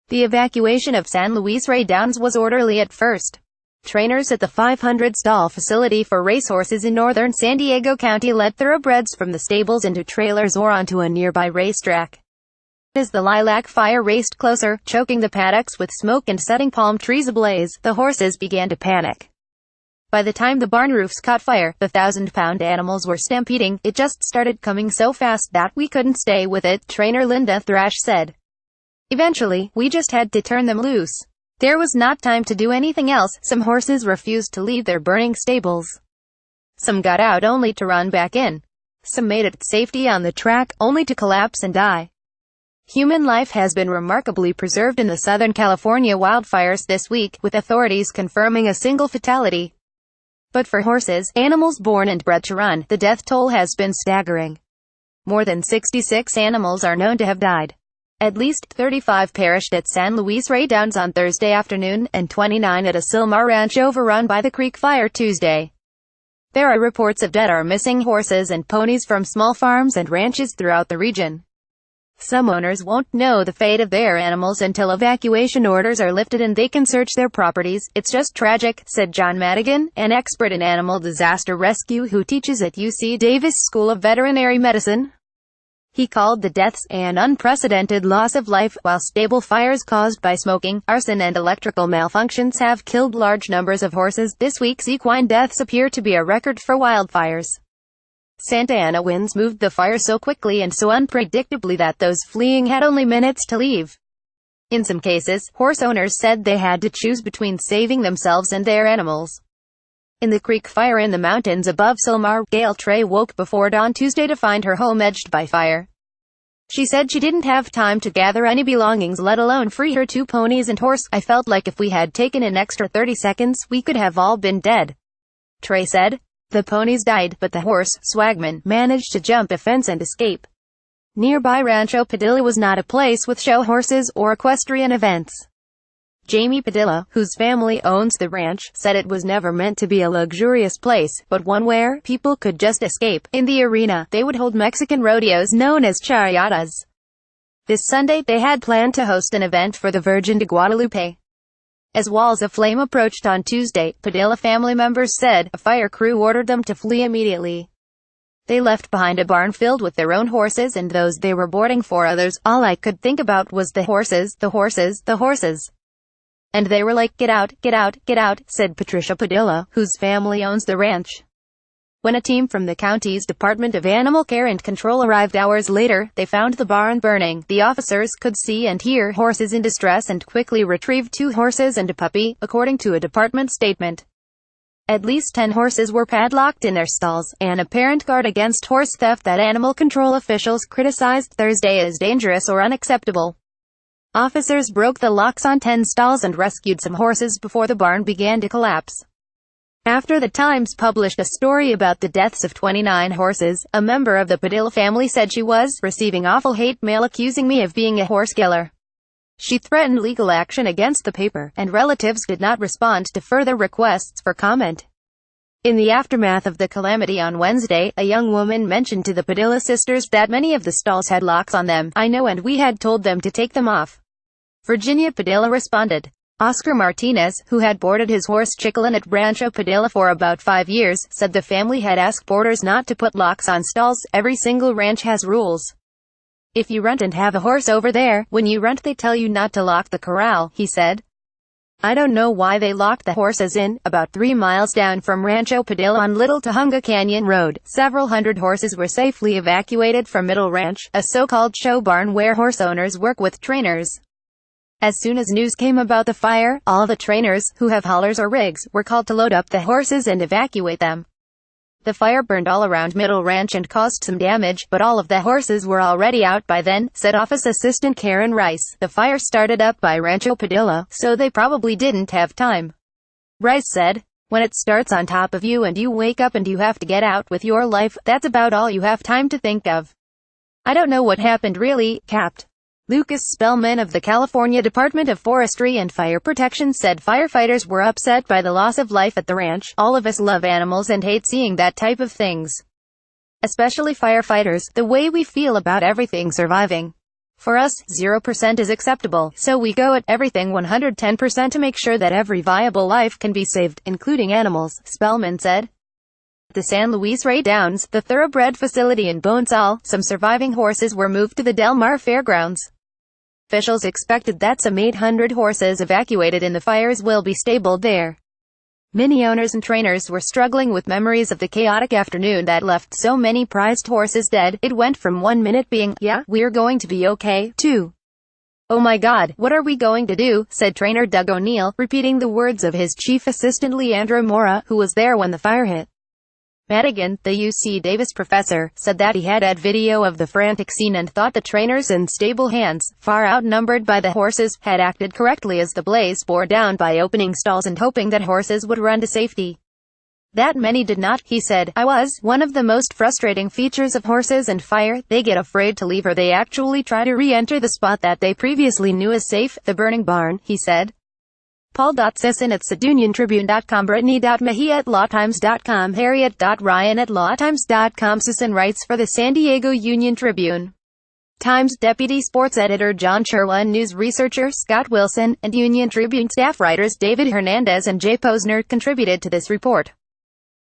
The evacuation of San Luis Rey Downs was orderly at first. Trainers at the 500-stall facility for racehorses in northern San Diego County led thoroughbreds from the stables into trailers or onto a nearby racetrack. As the Lilac fire raced closer, choking the paddocks with smoke and setting palm trees ablaze, the horses began to panic. By the time the barn roofs caught fire, the 1,000-pound animals were stampeding. It just started coming so fast that we couldn't stay with it, trainer Linda Thrash said. Eventually, we just had to turn them loose. There was not time to do anything else. Some horses refused to leave their burning stables. Some got out only to run back in. Some made it to safety on the track, only to collapse and die. Human life has been remarkably preserved in the Southern California wildfires this week, with authorities confirming a single fatality. But for horses, animals born and bred to run, the death toll has been staggering. More than 66 animals are known to have died. At least 35 perished at San Luis Rey Downs on Thursday afternoon, and 29 at a Silmar ranch overrun by the creek fire Tuesday. There are reports of dead or missing horses and ponies from small farms and ranches throughout the region. Some owners won't know the fate of their animals until evacuation orders are lifted and they can search their properties. It's just tragic, said John Madigan, an expert in animal disaster rescue who teaches at UC Davis School of Veterinary Medicine. He called the deaths an unprecedented loss of life. While stable fires caused by smoking, arson and electrical malfunctions have killed large numbers of horses, this week's equine deaths appear to be a record for wildfires. Santa Ana winds moved the fire so quickly and so unpredictably that those fleeing had only minutes to leave. In some cases, horse owners said they had to choose between saving themselves and their animals. In the creek fire in the mountains above Silmar, Gail Trey woke before dawn Tuesday to find her home edged by fire. She said she didn't have time to gather any belongings, let alone free her 2 ponies and horse. I felt like if we had taken an extra 30 seconds, we could have all been dead. Trey said. The ponies died, but the horse, Swagman, managed to jump a fence and escape. Nearby Rancho Padilla was not a place with show horses or equestrian events. Jamie Padilla, whose family owns the ranch, said it was never meant to be a luxurious place, but one where people could just escape. In the arena, they would hold Mexican rodeos known as charreadas. This Sunday, they had planned to host an event for the Virgin de Guadalupe. As walls of flame approached on Tuesday, Padilla family members said, a fire crew ordered them to flee immediately. They left behind a barn filled with their own horses and those they were boarding for others. All I could think about was the horses, the horses, the horses. And they were like, get out, get out, get out, said Patricia Padilla, whose family owns the ranch. When a team from the county's Department of Animal Care and Control arrived hours later, they found the barn burning. The officers could see and hear horses in distress and quickly retrieved 2 horses and a puppy, according to a department statement. At least 10 horses were padlocked in their stalls, an apparent guard against horse theft that animal control officials criticized Thursday as dangerous or unacceptable. Officers broke the locks on 10 stalls and rescued some horses before the barn began to collapse. After the Times published a story about the deaths of 29 horses, a member of the Padilla family said she was receiving awful hate mail accusing me of being a horse killer. She threatened legal action against the paper, and relatives did not respond to further requests for comment. In the aftermath of the calamity on Wednesday, a young woman mentioned to the Padilla sisters that many of the stalls had locks on them. I know, and we had told them to take them off. Virginia Padilla responded. Oscar Martinez, who had boarded his horse Chickalin at Rancho Padilla for about 5 years, said the family had asked boarders not to put locks on stalls. Every single ranch has rules. If you rent and have a horse over there, when you rent they tell you not to lock the corral, he said. I don't know why they locked the horses in. About 3 miles down from Rancho Padilla on Little Tujunga Canyon Road, several hundred horses were safely evacuated from Middle Ranch, a so-called show barn where horse owners work with trainers. As soon as news came about the fire, all the trainers, who have haulers or rigs, were called to load up the horses and evacuate them. The fire burned all around Middle Ranch and caused some damage, but all of the horses were already out by then, said Office Assistant Karen Rice. The fire started up by Rancho Padilla, so they probably didn't have time. Rice said, when it starts on top of you and you wake up and you have to get out with your life, that's about all you have time to think of. I don't know what happened really, Capt. Lucas Spellman of the California Department of Forestry and Fire Protection said firefighters were upset by the loss of life at the ranch. All of us love animals and hate seeing that type of things. Especially firefighters, the way we feel about everything surviving. For us, 0% is acceptable, so we go at everything 110% to make sure that every viable life can be saved, including animals, Spellman said. At the San Luis Rey Downs, the thoroughbred facility in Bonsal, some surviving horses were moved to the Del Mar Fairgrounds. Officials expected that some 800 horses evacuated in the fires will be stabled there. Many owners and trainers were struggling with memories of the chaotic afternoon that left so many prized horses dead. It went from 1 minute being, "Yeah, we're going to be okay," to, "Oh my God, what are we going to do?" said trainer Doug O'Neill, repeating the words of his chief assistant Leandro Mora, who was there when the fire hit. Madigan, the UC Davis professor, said that he had video of the frantic scene and thought the trainers and stable hands, far outnumbered by the horses, had acted correctly as the blaze bore down by opening stalls and hoping that horses would run to safety. That many did not, he said. "I was one of the most frustrating features of horses and fire. They get afraid to leave or they actually try to re-enter the spot that they previously knew as safe, the burning barn," he said. Paul.Sisson at SidunionTribune.com, Brittany.Mejia at LawTimes.com, Harriet.Ryan at LawTimes.com. Sisson writes for the San Diego Union Tribune. Times Deputy Sports Editor John Sherwin, News Researcher Scott Wilson, and Union Tribune staff writers David Hernandez and Jay Posner contributed to this report.